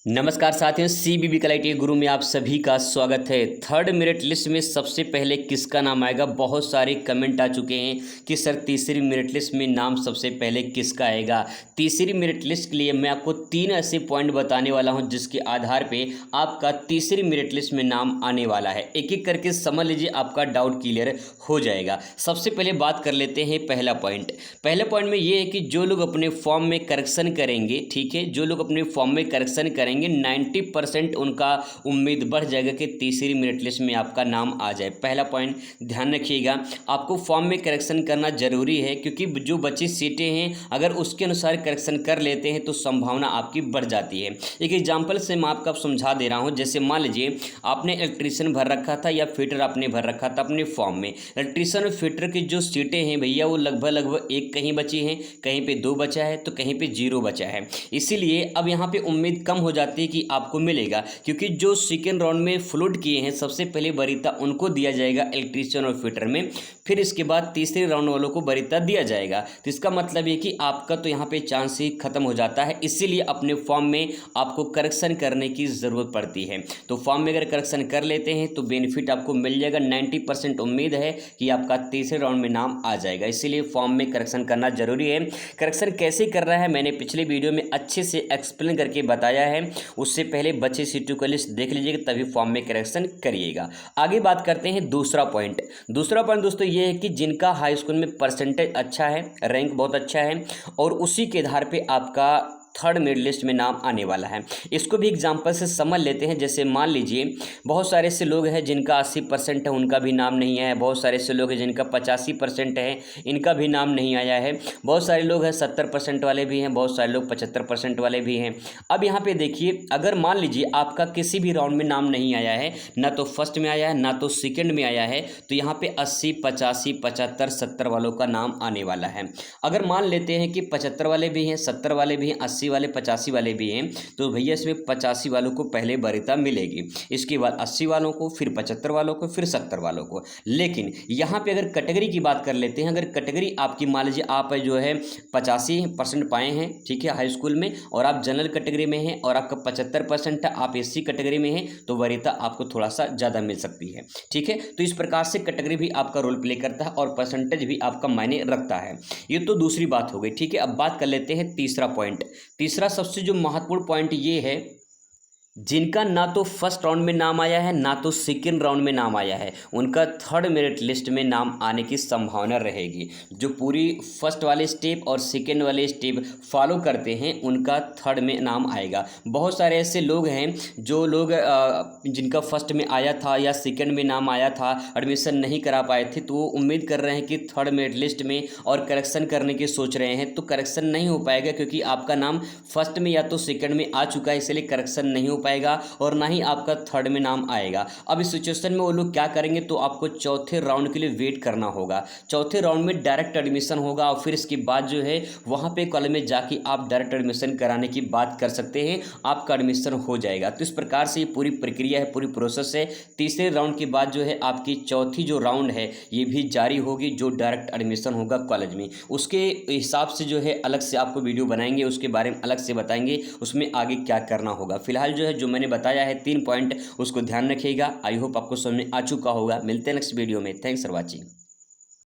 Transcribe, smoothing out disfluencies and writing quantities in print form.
नमस्कार साथियों, CVV collective गुरु में आप सभी का स्वागत है। थर्ड मेरिट लिस्ट में सबसे पहले किसका नाम आएगा? बहुत सारे कमेंट आ चुके हैं कि सर तीसरी मेरिट लिस्ट में नाम सबसे पहले किसका आएगा। तीसरी मेरिट लिस्ट के लिए मैं आपको 3 ऐसे पॉइंट बताने वाला हूं जिसके आधार पे आपका तीसरी मेरिट लिस्ट में नाम आने वाला है। एक एक करके समझ लीजिए, आपका डाउट क्लियर हो जाएगा। सबसे पहले बात कर लेते हैं पहला पॉइंट। पहले पॉइंट में ये है कि जो लोग अपने फॉर्म में करेक्शन करेंगे, ठीक है, जो लोग अपने फॉर्म में करेक्शन करेंगे 90% उनका उम्मीद बढ़ जाएगा कि तीसरी मेरिट लिस्ट में आपका नाम आ जाए। पहला पॉइंट ध्यान रखिएगा, आपको फॉर्म में करेक्शन करना जरूरी है क्योंकि जो बची सीटें हैं अगर उसके अनुसार करेक्शन कर लेते हैं तो संभावना आपकी बढ़ जाती है। एक एग्जाम्पल से मैं आपको समझा दे रहा हूं। जैसे मान लीजिए आपने इलेक्ट्रीशियन भर रखा था या फिटर आपने भर रखा था अपने फॉर्म में। इलेक्ट्रीशियन और फिटर की जो सीटें हैं भैया वो लगभग एक कहीं बची हैं, कहीं पे 2 बचा है तो कहीं पे 0 बचा है। इसीलिए अब यहाँ पे उम्मीद कम हो जाती है कि आपको मिलेगा, क्योंकि जो सेकेंड राउंड में फ्लोट किए हैं सबसे पहले वरीयता उनको दिया जाएगा इलेक्ट्रीशियन और फिटर में, फिर इसके बाद तीसरे राउंड वालों को वरीयता दिया जाएगा। तो इसका मतलब ये कि आपका तो यहाँ पे चांस ही खत्म हो जाता है। इसीलिए अपने फॉर्म में आपको करेक्शन करने की ज़रूरत पड़ती है। तो फॉर्म में अगर करेक्शन कर लेते हैं तो बेनिफिट आपको मिल जाएगा। 90% उम्मीद है कि आपका तीसरे राउंड में नाम आ जाएगा। इसीलिए फॉर्म में करेक्शन करना जरूरी है। करेक्शन कैसे कर रहा है मैंने पिछले वीडियो में अच्छे से एक्सप्लेन करके बताया है, उससे पहले बचे सीटों का लिस्ट देख लीजिएगा तभी फॉर्म में करेक्शन करिएगा। आगे बात करते हैं दूसरा पॉइंट दोस्तों ये है कि जिनका हाई स्कूल में परसेंटेज अच्छा है, रैंक बहुत अच्छा है और उसी के आधार पे आपका थर्ड मेरिट लिस्ट में नाम आने वाला है। इसको भी एग्जांपल से समझ लेते हैं। जैसे मान लीजिए बहुत सारे ऐसे लोग हैं जिनका 80% है, उनका भी नाम नहीं आया है। बहुत सारे ऐसे लोग हैं जिनका 85% है, इनका भी नाम नहीं आया है। बहुत सारे लोग हैं 70% वाले भी हैं, बहुत सारे लोग 75% वाले भी हैं। अब यहाँ पे देखिए, अगर मान लीजिए आपका किसी भी राउंड में नाम नहीं आया है, ना तो फर्स्ट में आया है ना तो सेकेंड में आया है, तो यहाँ पे 80, 85, 75, 70 वालों का नाम आने वाला है। अगर मान लेते हैं कि 75 वाले भी हैं, 70 वाले भी हैं, 80 वाले 85 वाले भी हैं, तो भैया इसमें 85 वालों को पहले वरीयता मिलेगी, इसके बाद 80 वालों को, फिर 75 वालों को, फिर 70 वालों को। लेकिन यहाँ पे अगर कैटेगरी की बात कर लेते हैं, अगर कैटेगरी आपकी मान लीजिए आप जो है 85% पाए हैं, ठीक है, हाई स्कूल में, और आप जनरल कैटेगरी में हैं और आपका 75% है, आप एससी कैटेगरी में हैं, तो वरीयता आपको थोड़ा सा ज़्यादा मिल सकती है। ठीक है, तो इस प्रकार से कैटेगरी भी आपका रोल प्ले करता है और परसेंटेज भी आपका मायने रखता है। ये तो दूसरी बात हो गई। ठीक है, अब बात कर लेते हैं तीसरा पॉइंट। तीसरा सबसे जो महत्वपूर्ण पॉइंट ये है, जिनका ना तो फर्स्ट राउंड में नाम आया है ना तो सेकेंड राउंड में नाम आया है, उनका थर्ड मेरिट लिस्ट में नाम आने की संभावना रहेगी। जो पूरी फर्स्ट वाले स्टेप और सेकेंड वाले स्टेप फॉलो करते हैं उनका थर्ड में नाम आएगा। बहुत सारे ऐसे लोग हैं जो लोग जिनका फर्स्ट में आया था या सेकेंड में नाम आया था, एडमिशन नहीं करा पाए थे, तो वो उम्मीद कर रहे हैं कि थर्ड मेरिट लिस्ट में और करेक्शन करने की सोच रहे हैं, तो करेक्शन नहीं हो पाएगा क्योंकि आपका नाम फर्स्ट में या तो सेकेंड में आ चुका है, इसलिए करेक्शन नहीं हो पाएगा और ना ही आपका थर्ड में नाम आएगा। अब इस सिचुएशन में वो लोग क्या करेंगे, तो आपको चौथे राउंड के लिए वेट करना होगा। चौथे राउंड में डायरेक्ट एडमिशन होगा और फिर इसके बाद जो है वहाँ पे कॉलेज में जाके आप डायरेक्ट एडमिशन कराने की बात कर सकते हैं, आपका एडमिशन हो जाएगा। तो इस प्रकार से ये पूरी प्रक्रिया है, पूरी प्रोसेस है। तीसरे राउंड के बाद जो है आपकी चौथी जो राउंड है ये भी जारी होगी, जो डायरेक्ट एडमिशन होगा कॉलेज में। उसके हिसाब से जो है अलग से आपको वीडियो बनाएंगे, उसके बारे में अलग से बताएंगे उसमें आगे क्या करना होगा। फिलहाल जो है जो मैंने बताया है 3 पॉइंट, उसको ध्यान रखिएगा। आई होप आपको समझ में आ चुका होगा। मिलते हैं नेक्स्ट वीडियो में। Thanks for watching.